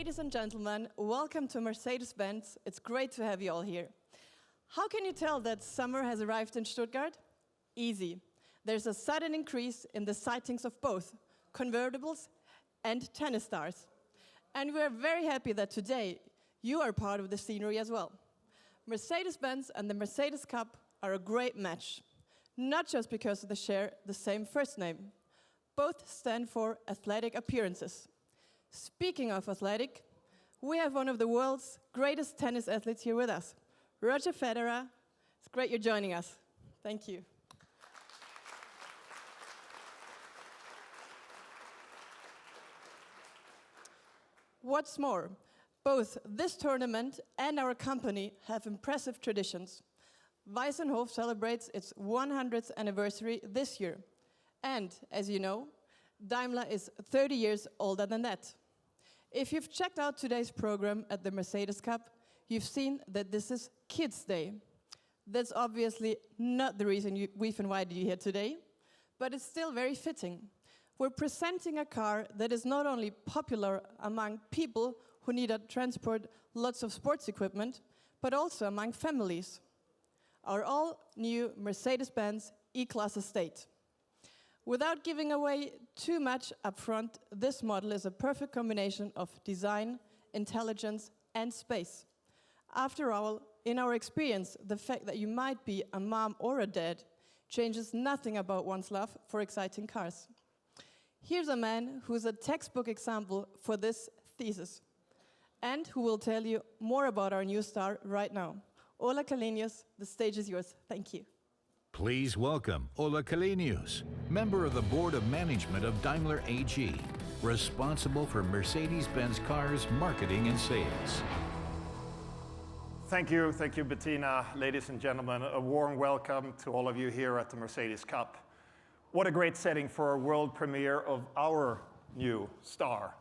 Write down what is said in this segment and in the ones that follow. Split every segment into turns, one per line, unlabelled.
Ladies and gentlemen, welcome to Mercedes-Benz. It's great to have you all here. How can you tell that summer has arrived in Stuttgart? Easy. There's a sudden increase in the sightings of both convertibles and tennis stars. And we're very happy that today you are part of the scenery as well. Mercedes-Benz and the Mercedes Cup are a great match, not just because they share the same first name. Both stand for athletic appearances. Speaking of athletic, we have one of the world's greatest tennis athletes here with us, Roger Federer. It's great you're joining us. Thank you. What's more, both this tournament and our company have impressive traditions. Weissenhof celebrates its 100th anniversary this year. And, as you know, Daimler is 30 years older than that. If you've checked out today's program at the Mercedes Cup, you've seen that this is Kids' Day. That's obviously not the reason we've invited you here today, but it's still very fitting. We're presenting a car that is not only popular among people who need to transport lots of sports equipment, but also among families. Our all-new Mercedes-Benz E-Class Estate. Without giving away too much upfront, this model is a perfect combination of design, intelligence, and space. After all, in our experience, the fact that you might be a mom or a dad changes nothing about one's love for exciting cars. Here's a man who's a textbook example for this thesis, and who will tell you more about our new star right now. Ola Kalenius, the stage is yours. Thank you.
Please welcome Ola Kalenius, member of the Board of Management of Daimler AG, responsible for Mercedes-Benz cars, marketing and sales.
Thank you, Bettina. Ladies and gentlemen, a warm welcome to all of you here at the Mercedes Cup. What a great setting for a world premiere of our new star.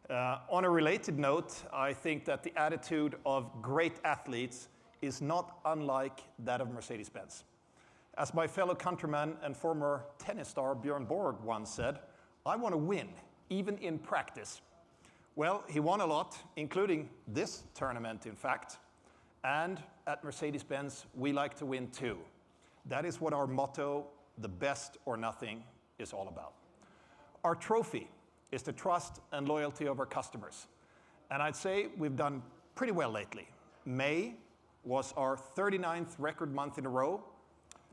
On a related note, I think that the attitude of great athletes is not unlike that of Mercedes-Benz. As my fellow countryman and former tennis star Björn Borg once said, I want to win, even in practice. Well, he won a lot, including this tournament, in fact. And at Mercedes-Benz, we like to win too. That is what our motto, the best or nothing, is all about. Our trophy is the trust and loyalty of our customers. And I'd say we've done pretty well lately. May was our 39th record month in a row.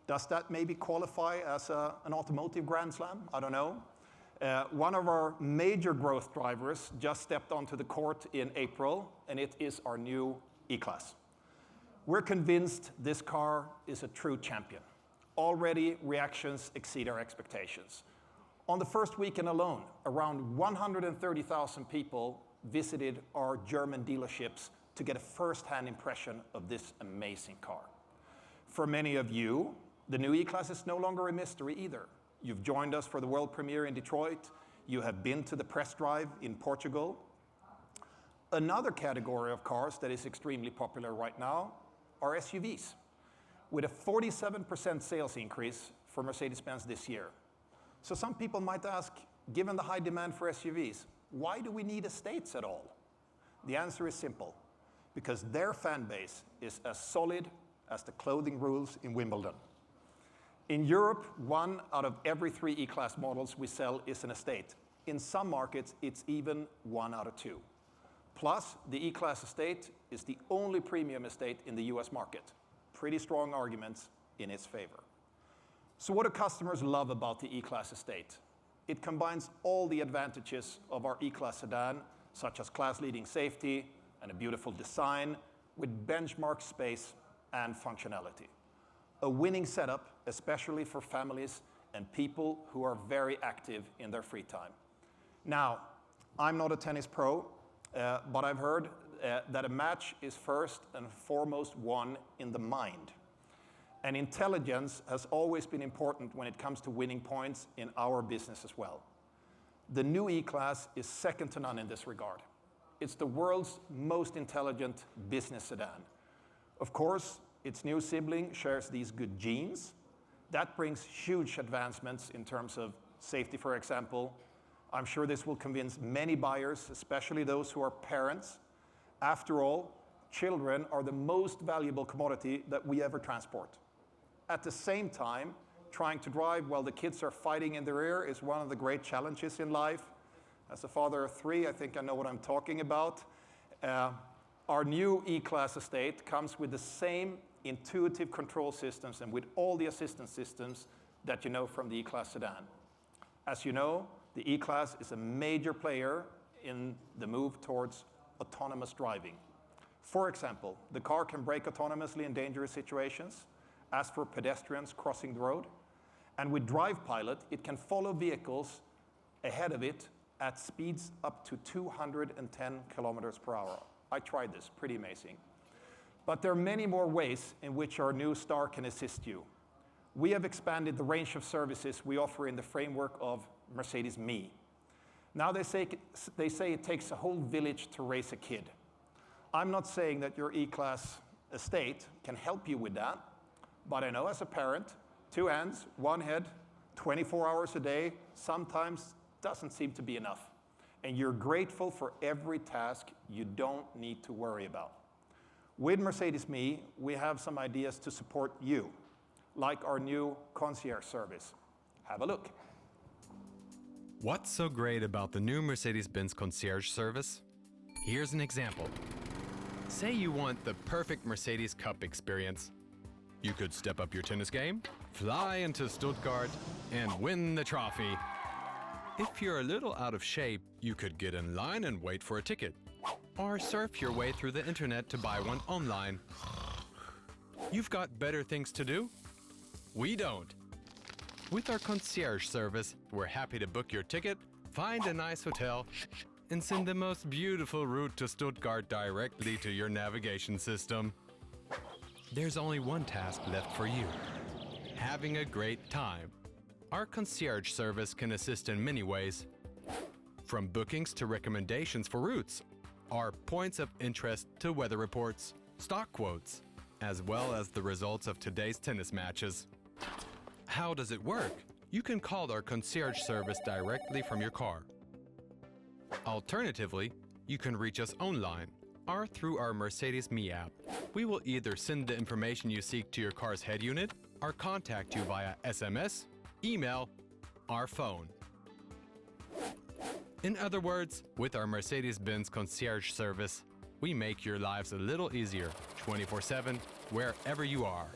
Does that maybe qualify as an automotive Grand Slam? I don't know. One of our major growth drivers just stepped onto the court in April, and it is our new E-Class. We're convinced this car is a true champion. Already, reactions exceed our expectations. On the first weekend alone, around 130,000 people visited our German dealerships to get a first-hand impression of this amazing car. For many of you, the new E-Class is no longer a mystery either. You've joined us for the world premiere in Detroit. You have been to the press drive in Portugal. Another category of cars that is extremely popular right now are SUVs, with a 47% sales increase for Mercedes-Benz this year. So some people might ask, given the high demand for SUVs, why do we need estates at all? The answer is simple, because their fan base is as solid as the clothing rules in Wimbledon. In Europe, 1 out of every 3 E-Class models we sell is an estate. In some markets, it's even 1 out of 2. Plus, the E-Class estate is the only premium estate in the US market. Pretty strong arguments in its favor. So what do customers love about the E-Class estate? It combines all the advantages of our E-Class sedan, such as class-leading safety and a beautiful design, with benchmark space and functionality. A winning setup, especially for families and people who are very active in their free time. Now, I'm not a tennis pro, but I've heard that a match is first and foremost won in the mind. And intelligence has always been important when it comes to winning points in our business as well. The new E-Class is second to none in this regard. It's the world's most intelligent business sedan. Of course, its new sibling shares these good genes. That brings huge advancements in terms of safety, for example, I'm sure this will convince many buyers, especially those who are parents. After all, children are the most valuable commodity that we ever transport. At the same time, trying to drive while the kids are fighting in the rear is one of the great challenges in life. As a father of 3, I think I know what I'm talking about. Our new E-Class estate comes with the same intuitive control systems and with all the assistance systems that you know from the E-Class sedan. As you know, the E-Class is a major player in the move towards autonomous driving. For example, the car can brake autonomously in dangerous situations, as for pedestrians crossing the road. And with Drive Pilot, it can follow vehicles ahead of it at speeds up to 210 kilometers per hour. I tried this, pretty amazing. But there are many more ways in which our new Star can assist you. We have expanded the range of services we offer in the framework of Mercedes Me. Now they say it takes a whole village to raise a kid. I'm not saying that your E-Class estate can help you with that, but I know as a parent, 2 hands, 1 head, 24 hours a day, sometimes doesn't seem to be enough. And you're grateful for every task you don't need to worry about. With Mercedes Me, we have some ideas to support you, like our new concierge service. Have a look.
What's so great about the new Mercedes-Benz concierge service? Here's an example. Say you want the perfect Mercedes Cup experience. You could step up your tennis game, fly into Stuttgart, and win the trophy. If you're a little out of shape, you could get in line and wait for a ticket, or surf your way through the internet to buy one online. You've got better things to do? We don't. With our concierge service, we're happy to book your ticket, find a nice hotel, and send the most beautiful route to Stuttgart directly to your navigation system. There's only one task left for you: having a great time. Our concierge service can assist in many ways. From bookings to recommendations for routes, our points of interest to weather reports, stock quotes, as well as the results of today's tennis matches. How does it work? You can call our concierge service directly from your car. Alternatively, you can reach us online or through our Mercedes Me app. We will either send the information you seek to your car's head unit or contact you via SMS, email, or phone. In other words, with our Mercedes-Benz concierge service, we make your lives a little easier 24/7, wherever you are.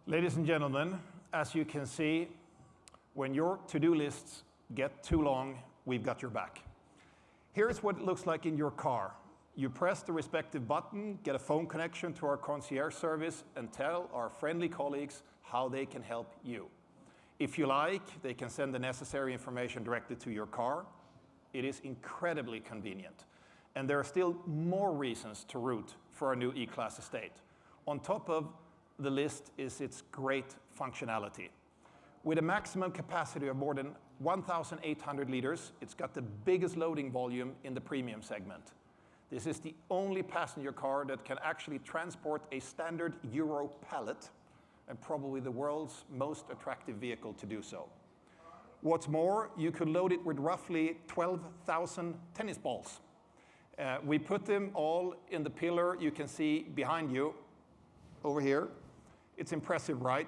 Ladies and gentlemen, as you can see, when your to-do lists get too long, we've got your back. Here's what it looks like in your car. You press the respective button, get a phone connection to our concierge service, and tell our friendly colleagues how they can help you. If you like, they can send the necessary information directly to your car. It is incredibly convenient. And there are still more reasons to root for our new E-Class estate. On top of the list is its great functionality. With a maximum capacity of more than 1,800 liters, it's got the biggest loading volume in the premium segment. This is the only passenger car that can actually transport a standard Euro pallet, and probably the world's most attractive vehicle to do so. What's more, you could load it with roughly 12,000 tennis balls. We put them all in the pillar you can see behind you, over here. It's impressive, right?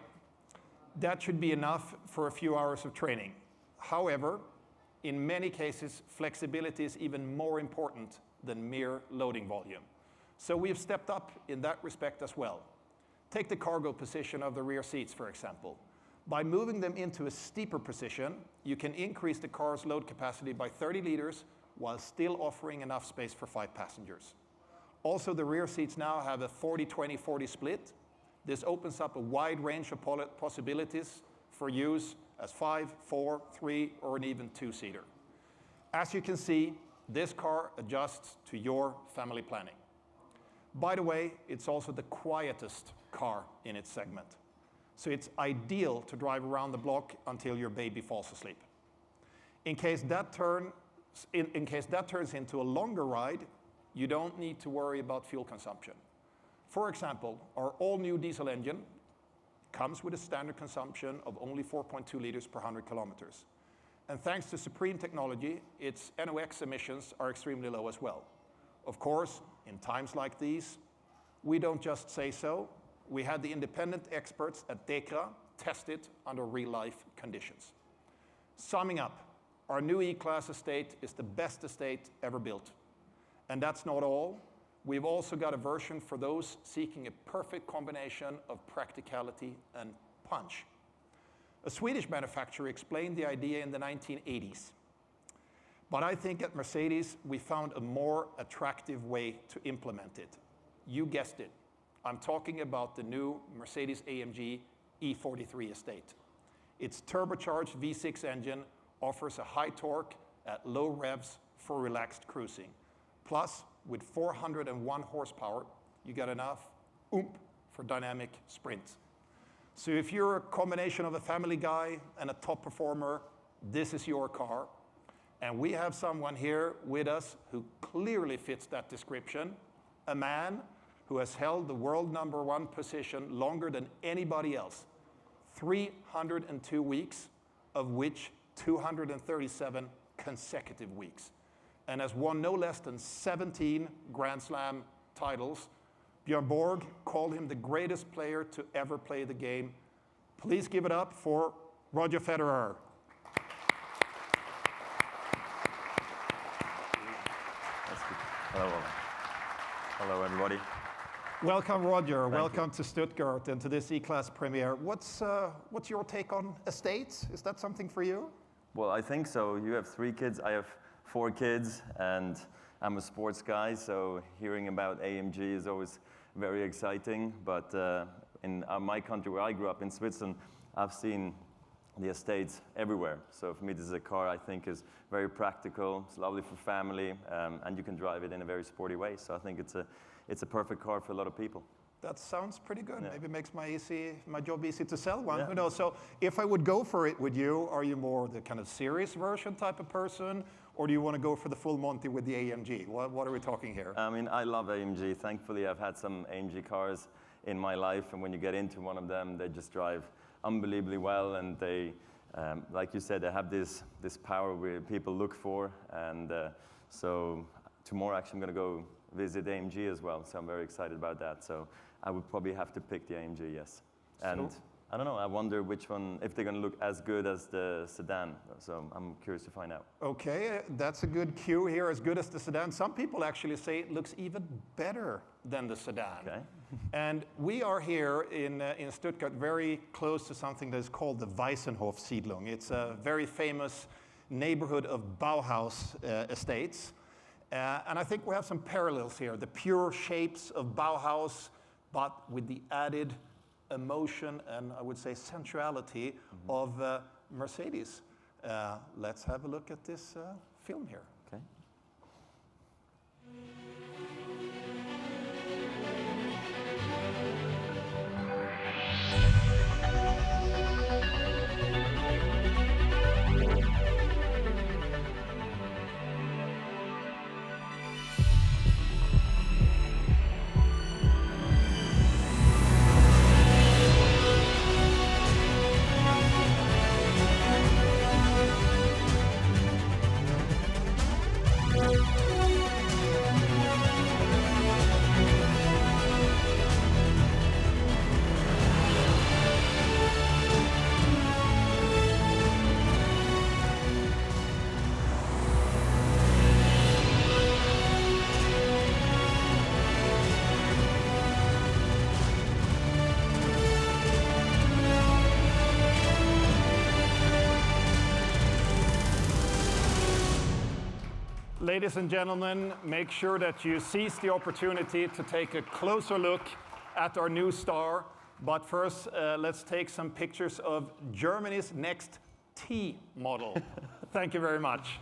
That should be enough for a few hours of training. However, in many cases, flexibility is even more important than mere loading volume. So we have stepped up in that respect as well. Take the cargo position of the rear seats, for example. By moving them into a steeper position, you can increase the car's load capacity by 30 liters while still offering enough space for 5 passengers. Also, the rear seats now have a 40-20-40 split. This opens up a wide range of possibilities for use as 5, 4, 3, or an even 2-seater. As you can see, this car adjusts to your family planning. By the way, it's also the quietest car in its segment. So it's ideal to drive around the block until your baby falls asleep. In case that turns into a longer ride, you don't need to worry about fuel consumption. For example, our all-new diesel engine comes with a standard consumption of only 4.2 liters per 100 kilometers. And thanks to Supreme technology, its NOx emissions are extremely low as well. Of course, in times like these, we don't just say so. We had the independent experts at DEKRA test it under real-life conditions. Summing up, our new E-Class estate is the best estate ever built. And that's not all. We've also got a version for those seeking a perfect combination of practicality and punch. A Swedish manufacturer explained the idea in the 1980s. But I think at Mercedes, we found a more attractive way to implement it. You guessed it. I'm talking about the new Mercedes-AMG E43 estate. Its turbocharged V6 engine offers a high torque at low revs for relaxed cruising. Plus, with 401 horsepower, you get enough oomph for dynamic sprints. So if you're a combination of a family guy and a top performer, this is your car. And we have someone here with us who clearly fits that description, a man who has held the world #1 position longer than anybody else, 302 weeks, of which 237 consecutive weeks, and has won no less than 17 Grand Slam titles. Björn Borg called him the greatest player to ever play the game. Please give it up for Roger Federer.
Hello. Hello, everybody.
Welcome, Roger.
Thank
Welcome to Stuttgart and to this E-Class premiere. What's your take on estates? Is that something for you?
Well, I think so. You have 3 kids, I have 4 kids, and I'm a sports guy, so hearing about AMG is always very exciting. But in my country where I grew up, in Switzerland, I've seen the estates everywhere. So for me, this is a car I think is very practical. It's lovely for family, and you can drive it in a very sporty way. So I think it's a perfect car for a lot of people.
That sounds pretty good.
Yeah.
Maybe it makes my job easy to sell one.
Yeah.
Who knows? So if I would go for it with you, are you more the kind of serious version type of person, or do you want to go for the full Monty with the AMG? What are we talking here?
I mean, I love AMG. Thankfully, I've had some AMG cars in my life, and when you get into one of them, they just drive unbelievably well, and they, like you said, they have this power where people look for, and so tomorrow actually I'm going to go visit AMG as well, so I'm very excited about that. So I would probably have to pick the AMG, yes. And I don't know, I wonder which one, if they're going to look as good as the sedan, so I'm curious to find out.
Okay, that's a good cue here, as good as the sedan. Some people actually say it looks even better than the sedan.
Okay.
And we are here in Stuttgart, very close to something that is called the Weissenhof Siedlung. It's a very famous neighborhood of Bauhaus estates. And I think we have some parallels here, the pure shapes of Bauhaus, but with the added emotion and I would say sensuality of Mercedes. Let's have a look at this film here.
Okay.
Ladies and gentlemen, make sure that you seize the opportunity to take a closer look at our new star. But first, let's take some pictures of Germany's next T model. Thank you very much.